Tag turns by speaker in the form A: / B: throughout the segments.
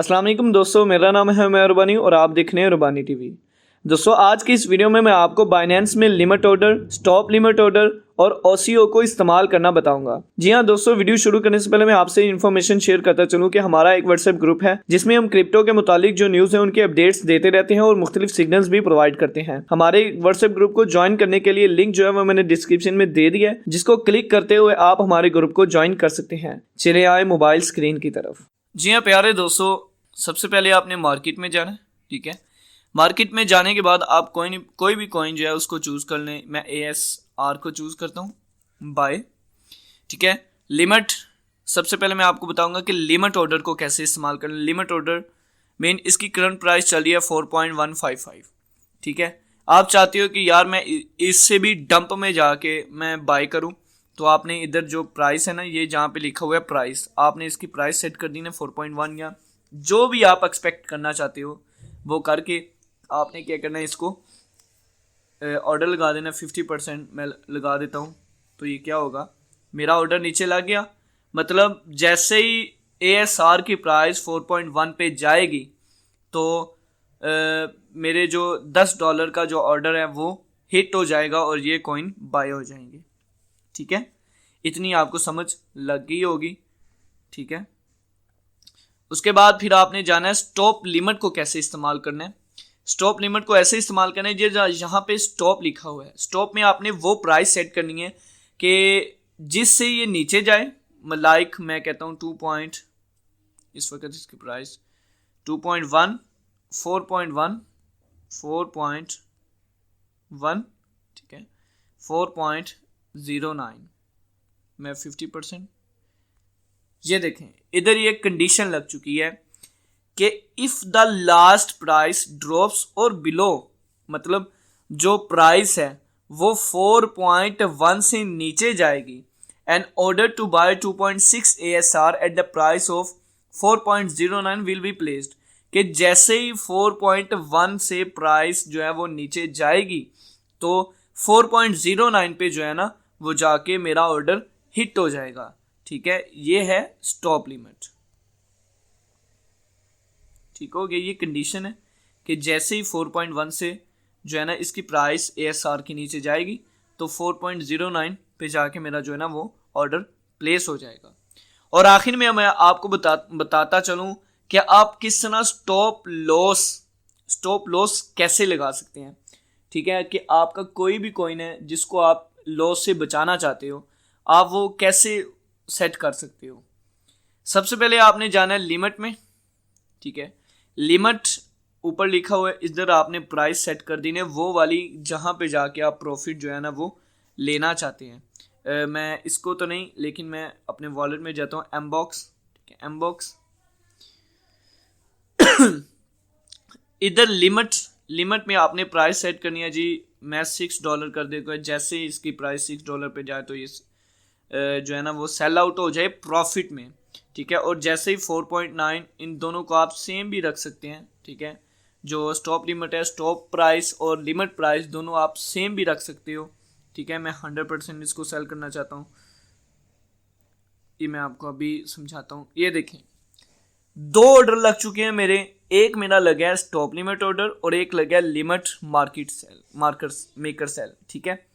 A: अस्सलाम वालेकुम दोस्तों, मेरा नाम है उमर रुबानी और आप देख रहे हैं रुबानी टीवी। दोस्तों, आज की इस वीडियो में मैं आपको बाइनेंस में limit order, stop limit order और ओसीओ को इस्तेमाल करना बताऊंगा। जी हाँ दोस्तों, वीडियो शुरू करने से पहले मैं आपसे इन्फॉर्मेशन शेयर करता चलूं कि हमारा एक व्हाट्सएप ग्रुप है जिसमें हम क्रिप्टो के मुतालिक जो न्यूज़ है उनके अपडेट्स देते रहते हैं और मुख्तलिफ सिग्नल्स भी प्रोवाइड करते हैं। हमारे व्हाट्सएप ग्रुप को ज्वाइन करने के लिए लिंक जो है वो मैंने डिस्क्रिप्शन में दे दिया है, जिसको क्लिक करते हुए आप हमारे ग्रुप को ज्वाइन कर सकते हैं। चले आए मोबाइल स्क्रीन की तरफ। जी हाँ प्यारे दोस्तों, सबसे पहले आपने मार्केट में जाना है। ठीक है, मार्केट में जाने के बाद आप कोई भी कॉइन जो है उसको चूज़ कर लें। मैं ASR को चूज़ करता हूँ, बाय। ठीक है, लिमिट, सबसे पहले मैं आपको बताऊंगा कि लिमिट ऑर्डर को कैसे इस्तेमाल करें। लिमिट ऑर्डर मेन इसकी करंट प्राइस चल रही है 4.155। ठीक है, आप चाहते हो कि यार मैं इससे भी डंप में जाके मैं बाय करूं, तो आपने इधर जो प्राइस है ना, ये जहाँ पे लिखा हुआ है प्राइस, आपने इसकी प्राइस सेट कर दी ना 4.1 या जो भी आप एक्सपेक्ट करना चाहते हो वो करके आपने क्या करना है, इसको ऑर्डर लगा देना। 50% मैं लगा देता हूँ, तो ये क्या होगा, मेरा ऑर्डर नीचे लग गया। मतलब जैसे ही ASR की प्राइस 4.1 पे जाएगी तो मेरे जो $10 का जो ऑर्डर है वो हिट हो जाएगा और ये कॉइन बाय हो जाएंगे। ठीक है, इतनी आपको समझ लग गई होगी। ठीक है, उसके बाद फिर आपने जाना है स्टॉप लिमिट को कैसे इस्तेमाल करना है। स्टॉप लिमिट को ऐसे इस्तेमाल करना है, यहाँ पे स्टॉप लिखा हुआ है, स्टॉप में आपने वो प्राइस सेट करनी है कि जिससे ये नीचे जाए। लाइक मैं कहता हूँ 2 इस वक्त इसकी प्राइस 2.1 4.1 4.1 ठीक है 4.09 मैं 50%। ये देखें, इधर ये कंडीशन लग चुकी है कि if the last price drops और बिलो, मतलब जो प्राइस है वो 4.1 से नीचे जाएगी and order to buy 2.6 ASR at the price of 4.09 will be placed. कि जैसे ही 4.1 से प्राइस जो है वो नीचे जाएगी तो 4.09 पे जो है ना वो जाके मेरा ऑर्डर हिट हो जाएगा। ठीक है, ये है स्टॉप लिमिट। ठीक हो गया, ये कंडीशन है कि जैसे ही 4.1 से जो है ना इसकी प्राइस ASR के नीचे जाएगी तो 4.09 पे जाके मेरा जो है ना वो ऑर्डर प्लेस हो जाएगा। और आखिर में मैं आपको बताता चलूं कि आप किस तरह स्टॉप लॉस कैसे लगा सकते हैं। ठीक है, कि आपका कोई भी कॉइन है जिसको आप लॉस से बचाना चाहते हो, आप वो कैसे सेट कर सकते हो। सबसे पहले आपने जाना है लिमिट में। ठीक है, लिमिट ऊपर लिखा हुआ है, इधर आपने प्राइस सेट कर दी है वो वाली जहां पे जाके आप प्रॉफिट जो है ना वो लेना चाहते हैं। मैं इसको तो नहीं, लेकिन मैं अपने वॉलेट में जाता हूँ, एमबॉक्स। ठीक है, एमबॉक्स इधर लिमिट में आपने प्राइस सेट करनी है जी। मैं $6 कर देता हूँ, जैसे ही इसकी प्राइस $6 पे जाए तो ये जो है ना वो सेल आउट हो जाए प्रॉफिट में। ठीक है, और जैसे ही 4.9, इन दोनों को आप सेम भी रख सकते हैं। ठीक है, जो स्टॉप लिमिट है, स्टॉप प्राइस और लिमिट प्राइस दोनों आप सेम भी रख सकते हो। ठीक है, मैं 100% इसको सेल करना चाहता हूँ, ये मैं आपको अभी समझाता हूँ। ये देखें, 2 ऑर्डर लग चुके हैं मेरे। एक मेरा लगा है स्टॉप लिमिट ऑर्डर और एक लगा है लिमिट मेकर सेल। ठीक है,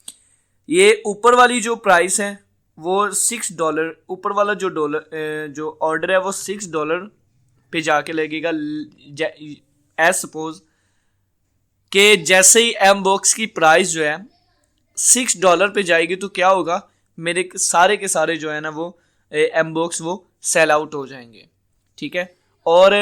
A: ये ऊपर वाली जो प्राइस है वो $6, ऊपर वाला जो ऑर्डर है वो $6 पे जाके लगेगा। एज सपोज कि जैसे ही एमबॉक्स की प्राइस जो है $6 पे जाएगी तो क्या होगा, मेरे सारे के सारे जो है ना वो एमबॉक्स वो सेल आउट हो जाएंगे। ठीक है, और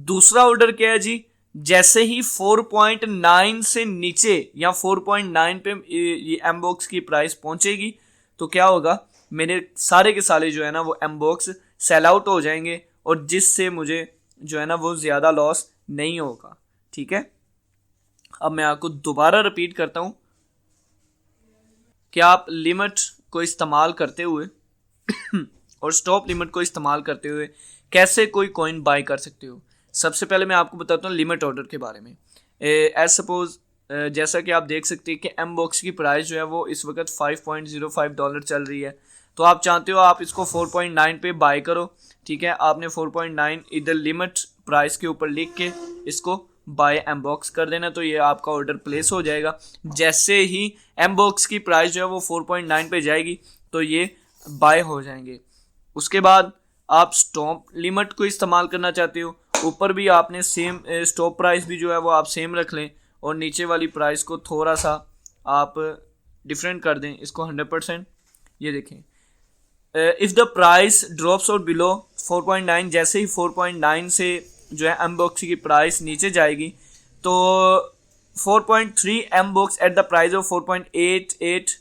A: दूसरा ऑर्डर क्या है जी, जैसे ही 4.9 से नीचे या 4.9 पे ये एमबॉक्स की प्राइस पहुंचेगी तो क्या होगा, मेरे सारे के सारे जो है ना वो एमबॉक्स सेल आउट हो जाएंगे और जिससे मुझे जो है ना वो ज़्यादा लॉस नहीं होगा। ठीक है, अब मैं आपको दोबारा रिपीट करता हूँ कि आप लिमिट को इस्तेमाल करते हुए और स्टॉप लिमिट को इस्तेमाल करते हुए कैसे कोई कॉइन बाय कर सकते हो। सबसे पहले मैं आपको बताता हूँ लिमिट ऑर्डर के बारे में। एज सपोज जैसा कि आप देख सकते हैं कि एमबॉक्स की प्राइस जो है वो इस वक्त $5.05 चल रही है, तो आप चाहते हो आप इसको 4.9 पे बाय करो। ठीक है, आपने 4.9 इधर लिमिट प्राइस के ऊपर लिख के इसको बाय एम बॉक्स कर देना, तो ये आपका ऑर्डर प्लेस हो जाएगा। जैसे ही एम बॉक्स की प्राइस जो है वो 4.9 पे जाएगी तो ये बाय हो जाएंगे। उसके बाद आप स्टॉप लिमिट को इस्तेमाल करना चाहते हो, ऊपर भी आपने सेम स्टॉप प्राइस भी जो है वो आप सेम रख लें और नीचे वाली प्राइस को थोड़ा सा आप डिफरेंट कर दें, इसको 100%। ये देखें, इफ़ द प्राइस ड्रॉप्स और बिलो 4.9, जैसे ही 4.9 से जो है एम बॉक्स की प्राइस नीचे जाएगी तो 4.3 M box at the price of 4.88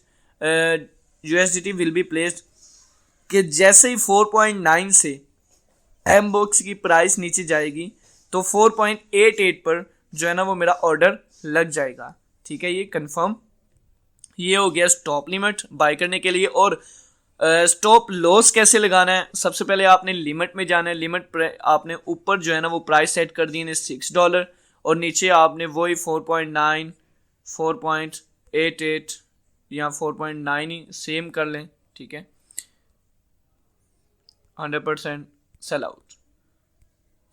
A: USDT will be placed, कि जैसे ही 4.9 से एम बॉक्स की प्राइस नीचे जाएगी तो 4.88 पर जो है ना वो मेरा ऑर्डर लग जाएगा। ठीक है, ये कंफर्म। ये हो गया स्टॉप लिमिट बाय करने के लिए। और स्टॉप लॉस कैसे लगाना है, सबसे पहले आपने लिमिट में जाना है। लिमिट आपने ऊपर जो है ना वो प्राइस सेट कर दी है $6 और नीचे आपने वही 4.9, 4.88 या 4.9 ही सेम कर लें। ठीक है, 100% सेल आउट,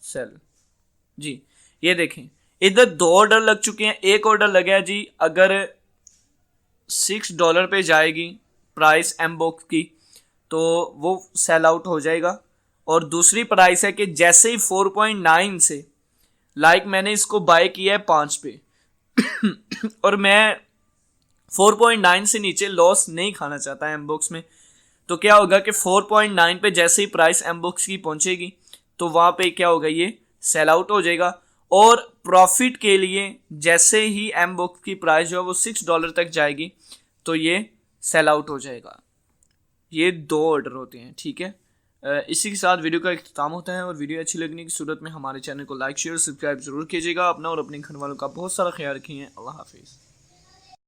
A: सेल जी। ये देखें, इधर 2 ऑर्डर लग चुके हैं। एक ऑर्डर लगा है जी, अगर $6 पे जाएगी प्राइस एम बॉक्स की तो वो सेल आउट हो जाएगा। और दूसरी प्राइस है कि जैसे ही 4.9 से, लाइक मैंने इसको बाय किया है 5 पे और मैं 4.9 से नीचे लॉस नहीं खाना चाहता एम बॉक्स में, तो क्या होगा कि 4.9 पे जैसे ही प्राइस एम बॉक्स की पहुंचेगी तो वहां पे क्या होगा, ये सेल आउट हो जाएगा। और प्रॉफिट के लिए जैसे ही एम बॉक्स की प्राइस जो है वो $6 तक जाएगी तो ये सेल आउट हो जाएगा। ये 2 ऑर्डर होते हैं। ठीक है, इसी के साथ वीडियो का इख्तिताम होता है। और वीडियो अच्छी लगने की सूरत में हमारे चैनल को लाइक शेयर सब्सक्राइब जरूर कीजिएगा। अपना और अपने घर वालों का बहुत सारा ख्याल रखिए। अल्लाह हाफिज़।